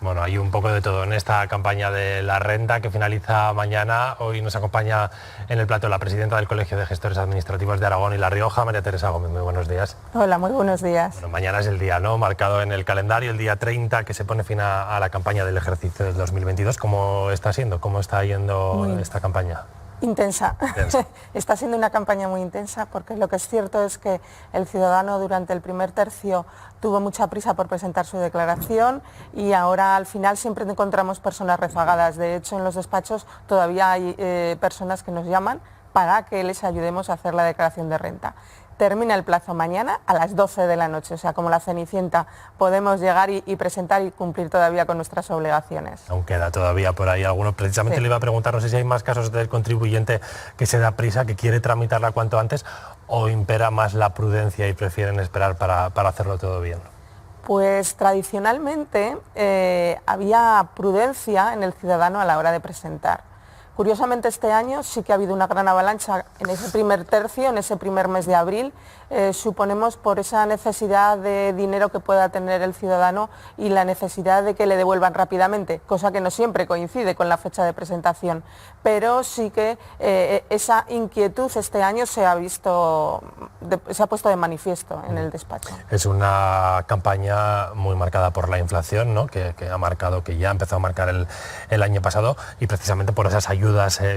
Bueno, hay un poco de todo en esta campaña de la renta que finaliza mañana. Hoy nos acompaña en el plato la presidenta del Colegio de Gestores Administrativos de Aragón y La Rioja, María Teresa Gómez. Muy buenos días. Hola, muy buenos días. Bueno, mañana es el día, ¿no?, marcado en el calendario, el día 30, que se pone fin a la campaña del ejercicio del 2022. ¿Cómo está siendo? ¿Cómo está yendo esta campaña? Intensa. Está siendo una campaña muy intensa, porque lo que es cierto es que el ciudadano durante el primer tercio tuvo mucha prisa por presentar su declaración y ahora al final siempre encontramos personas rezagadas. De hecho, en los despachos todavía hay personas que nos llaman para que les ayudemos a hacer la declaración de renta. Termina el plazo mañana a las 12 de la noche, o sea, como la Cenicienta, podemos llegar y presentar y cumplir todavía con nuestras obligaciones. Aún queda todavía por ahí algunos. Precisamente le iba a preguntar, no sé si hay más casos del contribuyente que se da prisa, que quiere tramitarla cuanto antes, o impera más la prudencia y prefieren esperar para hacerlo todo bien. Pues tradicionalmente había prudencia en el ciudadano a la hora de presentar. Curiosamente este año sí que ha habido una gran avalancha en ese primer tercio, en ese primer mes de abril, suponemos por esa necesidad de dinero que pueda tener el ciudadano y la necesidad de que le devuelvan rápidamente, cosa que no siempre coincide con la fecha de presentación, pero sí que esa inquietud este año se ha puesto de manifiesto en el despacho. Es una campaña muy marcada por la inflación, ¿no?, que ya empezó a marcar el año pasado, y precisamente por esas ayudas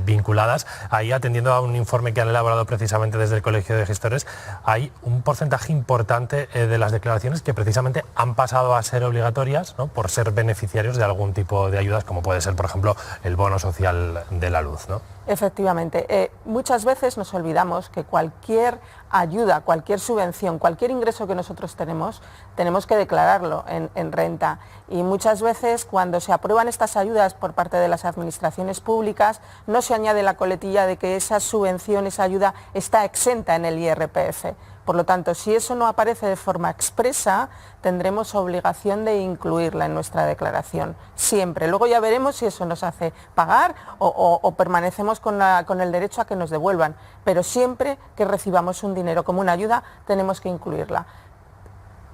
vinculadas. Ahí, atendiendo a un informe que han elaborado precisamente desde el Colegio de Gestores, hay un porcentaje importante de las declaraciones que precisamente han pasado a ser obligatorias, ¿no?, por ser beneficiarios de algún tipo de ayudas, como puede ser, por ejemplo, el bono social de la luz, ¿no? Efectivamente. Muchas veces nos olvidamos que cualquier ayuda, cualquier subvención, cualquier ingreso que nosotros tenemos que declararlo en renta. Y muchas veces cuando se aprueban estas ayudas por parte de las administraciones públicas, no se añade la coletilla de que esa subvención, esa ayuda está exenta en el IRPF. Por lo tanto, si eso no aparece de forma expresa, tendremos obligación de incluirla en nuestra declaración, siempre. Luego ya veremos si eso nos hace pagar o permanecemos con el derecho a que nos devuelvan, pero siempre que recibamos un dinero como una ayuda, tenemos que incluirla.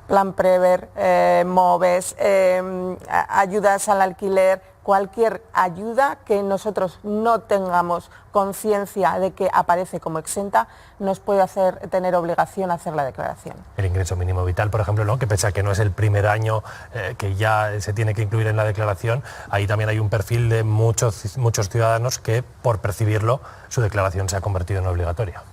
Plan Prever, MOVES, ayudas al alquiler, cualquier ayuda que nosotros no tengamos conciencia de que aparece como exenta, nos puede hacer tener obligación a hacer la declaración. El ingreso mínimo vital, por ejemplo, ¿no?, que pese a que no es el primer año que ya se tiene que incluir en la declaración, ahí también hay un perfil de muchos ciudadanos que, por percibirlo, su declaración se ha convertido en obligatoria.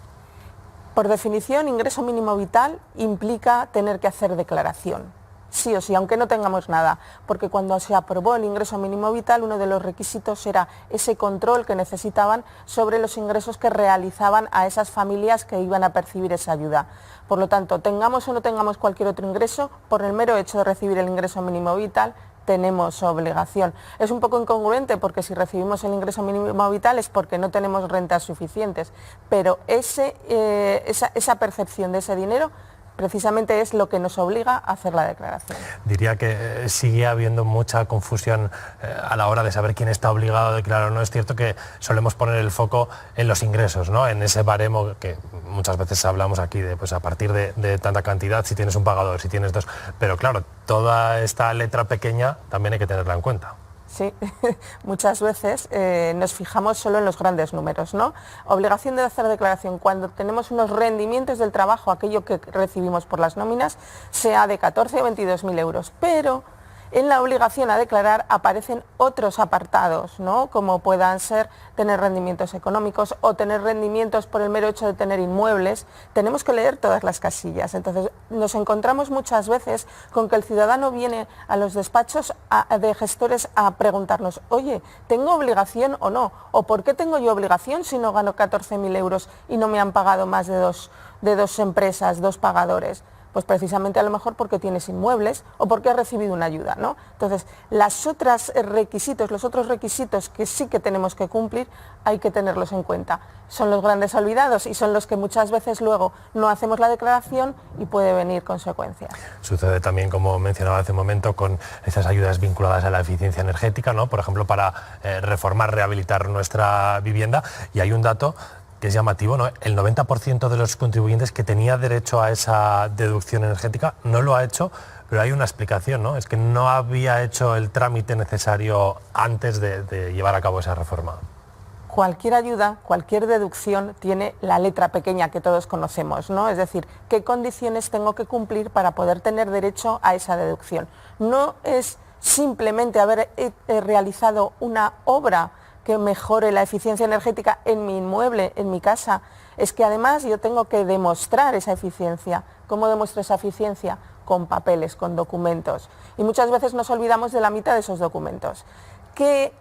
Por definición, ingreso mínimo vital implica tener que hacer declaración, sí o sí, aunque no tengamos nada, porque cuando se aprobó el ingreso mínimo vital, uno de los requisitos era ese control que necesitaban sobre los ingresos que realizaban a esas familias que iban a percibir esa ayuda. Por lo tanto, tengamos o no tengamos cualquier otro ingreso, por el mero hecho de recibir el ingreso mínimo vital, tenemos obligación. Es un poco incongruente porque si recibimos el ingreso mínimo vital es porque no tenemos rentas suficientes, pero esa percepción de ese dinero precisamente es lo que nos obliga a hacer la declaración. Diría que sigue habiendo mucha confusión a la hora de saber quién está obligado a declarar o no. Es cierto que solemos poner el foco en los ingresos, ¿no?, en ese baremo que muchas veces hablamos aquí de, pues, a partir de tanta cantidad, si tienes un pagador, si tienes dos, pero claro, toda esta letra pequeña también hay que tenerla en cuenta. Sí, muchas veces nos fijamos solo en los grandes números, ¿no? Obligación de hacer declaración cuando tenemos unos rendimientos del trabajo, aquello que recibimos por las nóminas, sea de 14 o 22.000 euros, pero en la obligación a declarar aparecen otros apartados, ¿no?, como puedan ser tener rendimientos económicos o tener rendimientos por el mero hecho de tener inmuebles. Tenemos que leer todas las casillas. Entonces nos encontramos muchas veces con que el ciudadano viene a los despachos de gestores a preguntarnos, oye, ¿tengo obligación o no? ¿O por qué tengo yo obligación si no gano 14.000 euros y no me han pagado más de dos empresas, dos pagadores? Pues precisamente a lo mejor porque tienes inmuebles o porque has recibido una ayuda, ¿no? Entonces, los otros requisitos que sí que tenemos que cumplir, hay que tenerlos en cuenta. Son los grandes olvidados y son los que muchas veces luego no hacemos la declaración y puede venir consecuencias. Sucede también, como mencionaba hace un momento, con esas ayudas vinculadas a la eficiencia energética, ¿no?, por ejemplo, para reformar, rehabilitar nuestra vivienda, y hay un dato que es llamativo, ¿no? El 90% de los contribuyentes que tenía derecho a esa deducción energética no lo ha hecho pero hay una explicación, ¿no? Es que no había hecho el trámite necesario antes de llevar a cabo esa reforma. Cualquier ayuda, cualquier deducción tiene la letra pequeña que todos conocemos, ¿no? Es decir, qué condiciones tengo que cumplir para poder tener derecho a esa deducción. No es simplemente haber realizado una obra que mejore la eficiencia energética en mi inmueble, en mi casa. Es que además yo tengo que demostrar esa eficiencia. ¿Cómo demuestro esa eficiencia? Con papeles, con documentos. Y muchas veces nos olvidamos de la mitad de esos documentos. ¿Qué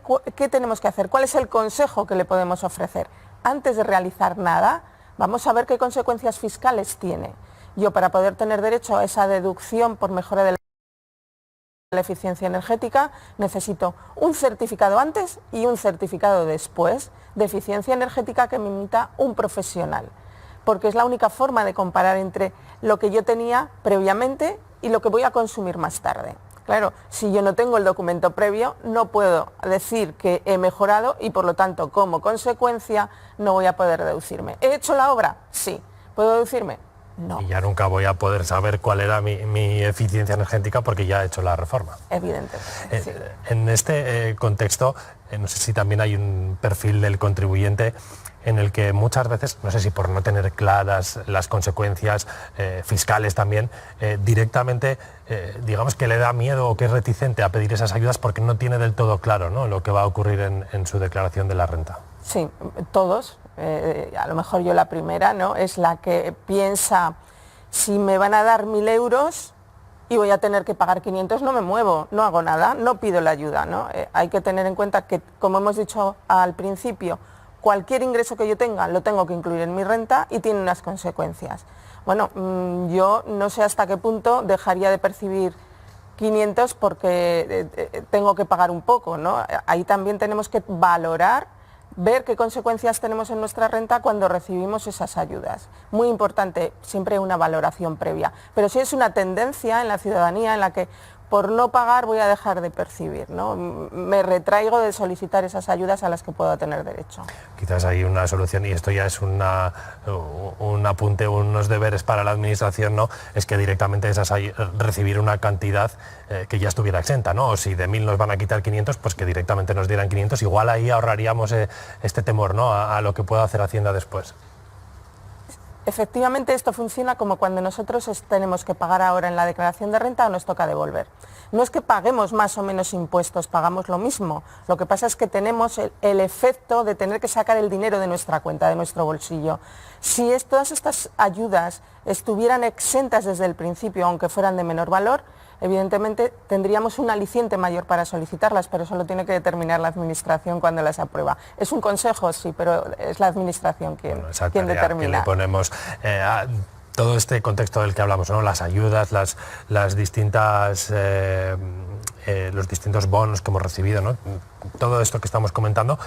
tenemos que hacer? ¿Cuál es el consejo que le podemos ofrecer? Antes de realizar nada, vamos a ver qué consecuencias fiscales tiene. Yo, para poder tener derecho a esa deducción por mejora de la eficiencia energética, necesito un certificado antes y un certificado después de eficiencia energética que me emita un profesional, porque es la única forma de comparar entre lo que yo tenía previamente y lo que voy a consumir más tarde. Claro, si yo no tengo el documento previo, no puedo decir que he mejorado y, por lo tanto, como consecuencia, no voy a poder deducirme. ¿He hecho la obra? Sí. ¿Puedo deducirme? No. Y ya nunca voy a poder saber cuál era mi eficiencia energética porque ya he hecho la reforma. Evidentemente. Sí. En este contexto, no sé si también hay un perfil del contribuyente en el que muchas veces, no sé si por no tener claras las consecuencias fiscales también, directamente digamos que le da miedo o que es reticente a pedir esas ayudas porque no tiene del todo claro, ¿no?, lo que va a ocurrir en su declaración de la renta. Sí, todos. A lo mejor yo la primera, ¿no?, es la que piensa, si me van a dar 1.000 euros y voy a tener que pagar 500, no me muevo, no hago nada, no pido la ayuda, ¿no? Hay que tener en cuenta que, como hemos dicho al principio, cualquier ingreso que yo tenga lo tengo que incluir en mi renta y tiene unas consecuencias. Bueno, yo no sé hasta qué punto dejaría de percibir 500 porque tengo que pagar un poco, ¿no? Ahí también tenemos que valorar, ver qué consecuencias tenemos en nuestra renta cuando recibimos esas ayudas. Muy importante, siempre una valoración previa. Pero sí es una tendencia en la ciudadanía en la que por no pagar voy a dejar de percibir, ¿no? Me retraigo de solicitar esas ayudas a las que puedo tener derecho. Quizás hay una solución, y esto ya es un apunte, unos deberes para la administración, ¿no? Es que directamente recibir una cantidad que ya estuviera exenta, ¿no? O si de 1.000 nos van a quitar 500, pues que directamente nos dieran 500. Igual ahí ahorraríamos este temor, ¿no?, a lo que pueda hacer Hacienda después. Efectivamente, esto funciona como cuando nosotros tenemos que pagar ahora en la declaración de renta o nos toca devolver. No es que paguemos más o menos impuestos, pagamos lo mismo. Lo que pasa es que tenemos el efecto de tener que sacar el dinero de nuestra cuenta, de nuestro bolsillo. Si todas estas ayudas estuvieran exentas desde el principio, aunque fueran de menor valor, evidentemente tendríamos un aliciente mayor para solicitarlas, pero eso lo tiene que determinar la Administración cuando las aprueba. Es un consejo, sí, pero es la Administración quien determina. Que le ponemos a todo este contexto del que hablamos, ¿no?, las ayudas, las distintas, los distintos bonos que hemos recibido, ¿no?, todo esto que estamos comentando.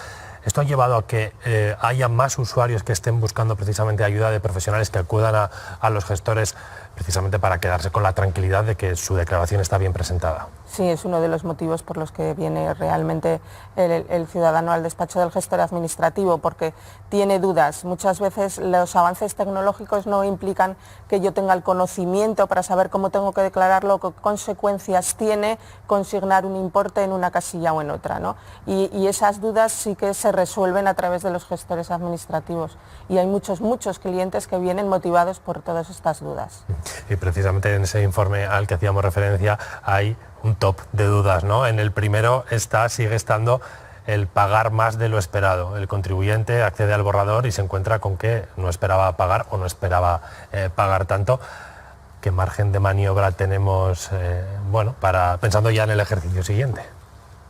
Esto ha llevado a que haya más usuarios que estén buscando precisamente ayuda de profesionales que acudan a los gestores precisamente para quedarse con la tranquilidad de que su declaración está bien presentada. Sí, es uno de los motivos por los que viene realmente el ciudadano al despacho del gestor administrativo, porque tiene dudas. Muchas veces los avances tecnológicos no implican que yo tenga el conocimiento para saber cómo tengo que declararlo, qué consecuencias tiene consignar un importe en una casilla o en otra, ¿no? Y esas dudas sí que se resuelven a través de los gestores administrativos. Y hay muchos clientes que vienen motivados por todas estas dudas. Y precisamente en ese informe al que hacíamos referencia hay un top de dudas, ¿no? En el primero sigue estando el pagar más de lo esperado. El contribuyente accede al borrador y se encuentra con que no esperaba pagar o no esperaba pagar tanto. ¿Qué margen de maniobra tenemos, pensando ya en el ejercicio siguiente?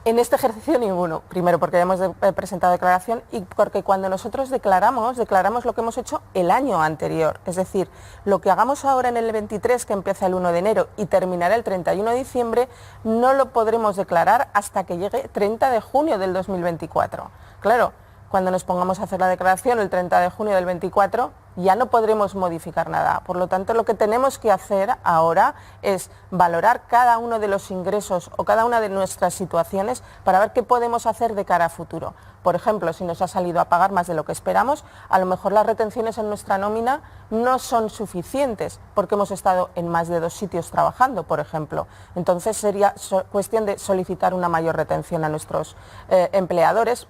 En este ejercicio ninguno. Primero porque ya hemos presentado declaración y porque cuando nosotros declaramos lo que hemos hecho el año anterior. Es decir, lo que hagamos ahora en el 23, que empieza el 1 de enero y terminará el 31 de diciembre, no lo podremos declarar hasta que llegue 30 de junio del 2024. Claro, cuando nos pongamos a hacer la declaración el 30 de junio del 24, ya no podremos modificar nada. Por lo tanto, lo que tenemos que hacer ahora es valorar cada uno de los ingresos o cada una de nuestras situaciones para ver qué podemos hacer de cara a futuro. Por ejemplo, si nos ha salido a pagar más de lo que esperamos, a lo mejor las retenciones en nuestra nómina no son suficientes porque hemos estado en más de 2 sitios trabajando, por ejemplo. Entonces sería cuestión de solicitar una mayor retención a nuestros empleadores,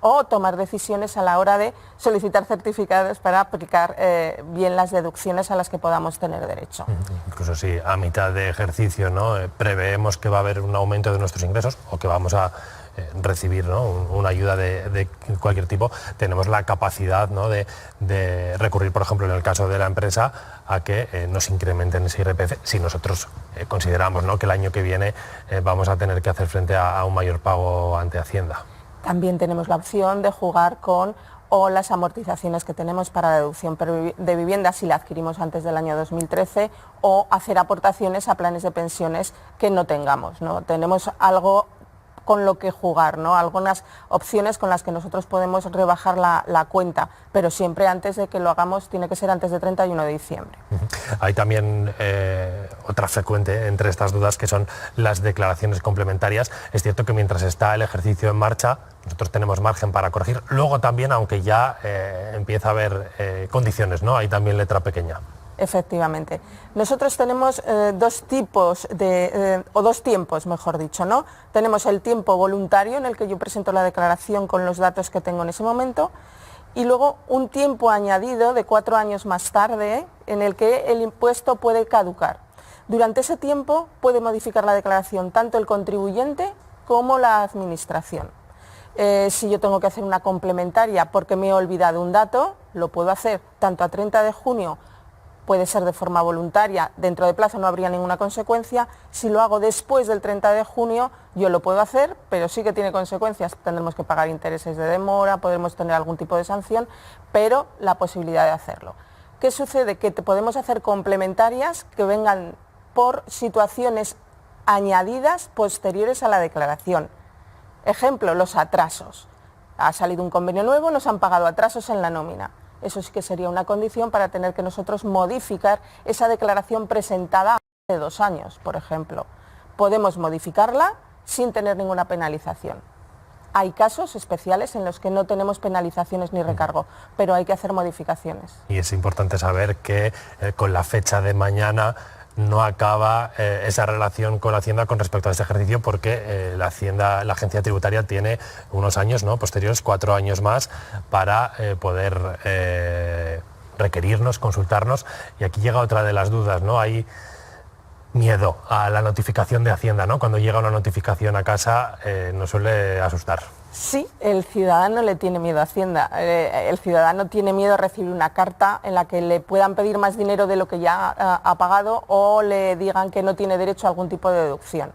o tomar decisiones a la hora de solicitar certificados para aplicar bien las deducciones a las que podamos tener derecho. Incluso si a mitad de ejercicio, ¿no?, preveemos que va a haber un aumento de nuestros ingresos o que vamos a recibir, ¿no?, una ayuda de cualquier tipo, tenemos la capacidad, ¿no?, de recurrir, por ejemplo, en el caso de la empresa, a que nos incrementen ese IRPF si nosotros consideramos, ¿no?, que el año que viene vamos a tener que hacer frente a un mayor pago ante Hacienda. También tenemos la opción de jugar con o las amortizaciones que tenemos para la deducción de vivienda si la adquirimos antes del año 2013, o hacer aportaciones a planes de pensiones que no tengamos, ¿no? Tenemos algo con lo que jugar, ¿no? Algunas opciones con las que nosotros podemos rebajar la cuenta, pero siempre antes de que lo hagamos tiene que ser antes de 31 de diciembre. Hay también otra frecuente entre estas dudas, que son las declaraciones complementarias. Es cierto que mientras está el ejercicio en marcha, nosotros tenemos margen para corregir. Luego también, aunque ya empieza a haber condiciones, ¿no?, hay también letra pequeña. Efectivamente. Nosotros tenemos dos tiempos, mejor dicho, ¿no? Tenemos el tiempo voluntario, en el que yo presento la declaración con los datos que tengo en ese momento, y luego un tiempo añadido de 4 años más tarde, en el que el impuesto puede caducar. Durante ese tiempo puede modificar la declaración tanto el contribuyente como la administración. Si yo tengo que hacer una complementaria porque me he olvidado un dato, lo puedo hacer tanto a 30 de junio, puede ser de forma voluntaria, dentro de plazo no habría ninguna consecuencia. Si lo hago después del 30 de junio, yo lo puedo hacer, pero sí que tiene consecuencias. Tendremos que pagar intereses de demora, podremos tener algún tipo de sanción, pero la posibilidad de hacerlo. ¿Qué sucede? Que podemos hacer complementarias que vengan por situaciones añadidas posteriores a la declaración. Ejemplo, los atrasos. Ha salido un convenio nuevo, nos han pagado atrasos en la nómina. Eso sí que sería una condición para tener que nosotros modificar esa declaración presentada hace 2 años, por ejemplo. Podemos modificarla sin tener ninguna penalización. Hay casos especiales en los que no tenemos penalizaciones ni recargo, pero hay que hacer modificaciones. Y es importante saber que con la fecha de mañana no acaba esa relación con la Hacienda con respecto a este ejercicio, porque la agencia tributaria tiene unos años, ¿no?, posteriores, 4 años más, para poder requerirnos, consultarnos. Y aquí llega otra de las dudas, ¿no? Hay miedo a la notificación de Hacienda, ¿no? Cuando llega una notificación a casa nos suele asustar. Sí, el ciudadano le tiene miedo a Hacienda. El ciudadano tiene miedo a recibir una carta en la que le puedan pedir más dinero de lo que ya ha pagado, o le digan que no tiene derecho a algún tipo de deducción.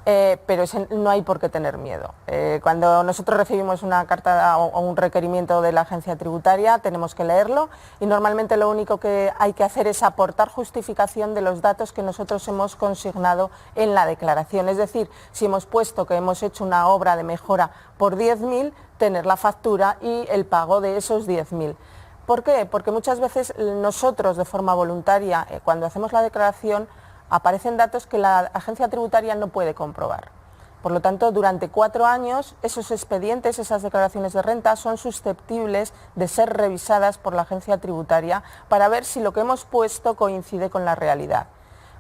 Pero no hay por qué tener miedo. Cuando nosotros recibimos una carta o un requerimiento de la agencia tributaria, tenemos que leerlo, y normalmente lo único que hay que hacer es aportar justificación de los datos que nosotros hemos consignado en la declaración. Es decir, si hemos puesto que hemos hecho una obra de mejora por 10.000, tener la factura y el pago de esos 10.000. ¿Por qué? Porque muchas veces nosotros, de forma voluntaria, cuando hacemos la declaración, aparecen datos que la agencia tributaria no puede comprobar. Por lo tanto, durante 4 años, esos expedientes, esas declaraciones de renta, son susceptibles de ser revisadas por la agencia tributaria para ver si lo que hemos puesto coincide con la realidad.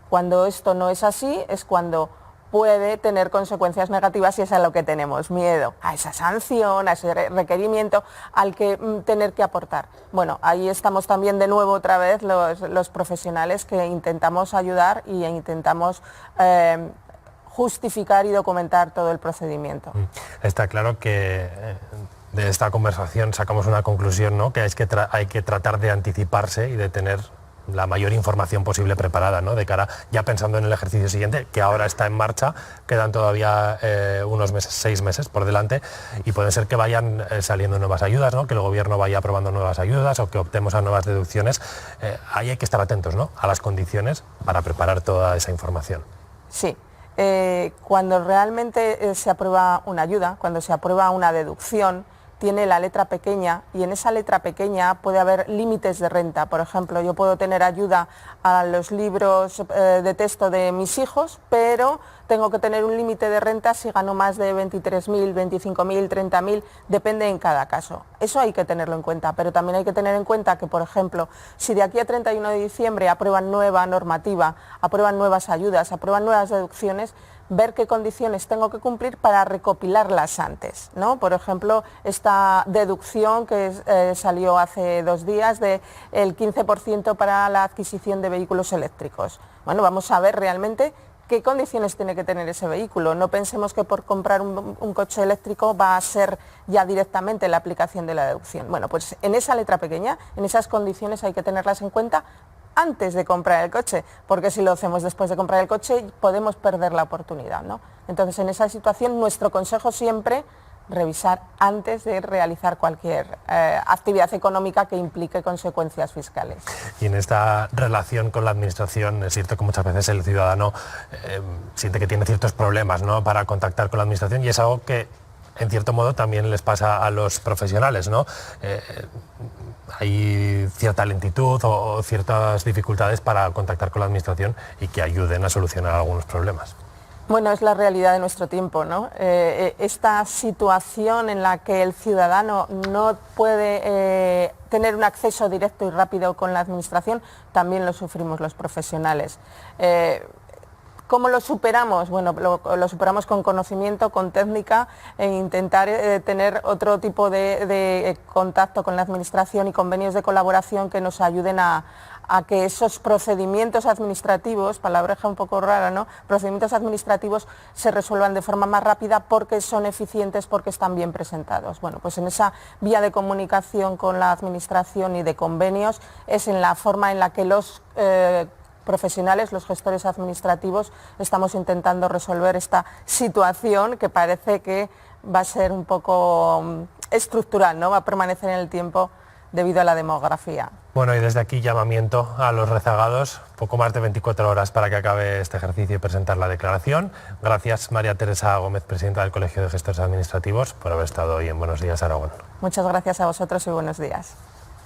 Cuando esto no es así, es cuando puede tener consecuencias negativas, y es a lo que tenemos miedo, a esa sanción, a ese requerimiento al que tener que aportar. Bueno, ahí estamos también de nuevo otra vez los profesionales que intentamos ayudar y intentamos justificar y documentar todo el procedimiento. Está claro que de esta conversación sacamos una conclusión, ¿no?, que hay que tratar de anticiparse y de tener la mayor información posible preparada, ¿no?, de cara, ya pensando en el ejercicio siguiente, que ahora está en marcha. Quedan todavía unos meses, 6 meses por delante, y puede ser que vayan saliendo nuevas ayudas, ¿no?, que el gobierno vaya aprobando nuevas ayudas o que optemos a nuevas deducciones. Ahí hay que estar atentos, ¿no?, a las condiciones para preparar toda esa información. Sí. Cuando realmente se aprueba una ayuda, cuando se aprueba una deducción, tiene la letra pequeña y en esa letra pequeña puede haber límites de renta. Por ejemplo, yo puedo tener ayuda a los libros de texto de mis hijos, pero tengo que tener un límite de renta si gano más de 23.000, 25.000, 30.000, depende en cada caso. Eso hay que tenerlo en cuenta, pero también hay que tener en cuenta que, por ejemplo, si de aquí a 31 de diciembre aprueban nueva normativa, aprueban nuevas ayudas, aprueban nuevas deducciones, ver qué condiciones tengo que cumplir para recopilarlas antes, ¿no? Por ejemplo, esta deducción que salió hace 2 días del 15% para la adquisición de vehículos eléctricos. Bueno, vamos a ver realmente qué condiciones tiene que tener ese vehículo. No pensemos que por comprar un coche eléctrico va a ser ya directamente la aplicación de la deducción. Bueno, pues en esa letra pequeña, en esas condiciones hay que tenerlas en cuenta antes de comprar el coche, porque si lo hacemos después de comprar el coche podemos perder la oportunidad, ¿no? Entonces, en esa situación, nuestro consejo siempre revisar antes de realizar cualquier actividad económica que implique consecuencias fiscales. Y en esta relación con la administración es cierto que muchas veces el ciudadano siente que tiene ciertos problemas, ¿no?, para contactar con la administración, y es algo que en cierto modo también les pasa a los profesionales, ¿no? Hay cierta lentitud o ciertas dificultades para contactar con la administración y que ayuden a solucionar algunos problemas. Bueno, es la realidad de nuestro tiempo, ¿no? Esta situación en la que el ciudadano no puede tener un acceso directo y rápido con la administración, también lo sufrimos los profesionales. ¿Cómo lo superamos? Bueno, lo superamos con conocimiento, con técnica, e intentar tener otro tipo de contacto con la administración y convenios de colaboración que nos ayuden a que esos procedimientos administrativos, palabreja un poco rara, ¿no?, procedimientos administrativos se resuelvan de forma más rápida porque son eficientes, porque están bien presentados. Bueno, pues en esa vía de comunicación con la administración y de convenios es en la forma en la que los profesionales, los gestores administrativos, estamos intentando resolver esta situación que parece que va a ser un poco estructural, ¿no?, va a permanecer en el tiempo debido a la demografía. Bueno, y desde aquí llamamiento a los rezagados, poco más de 24 horas para que acabe este ejercicio y presentar la declaración. Gracias, María Teresa Gómez, presidenta del Colegio de Gestores Administrativos, por haber estado hoy en Buenos Días, Aragón. Muchas gracias a vosotros y buenos días.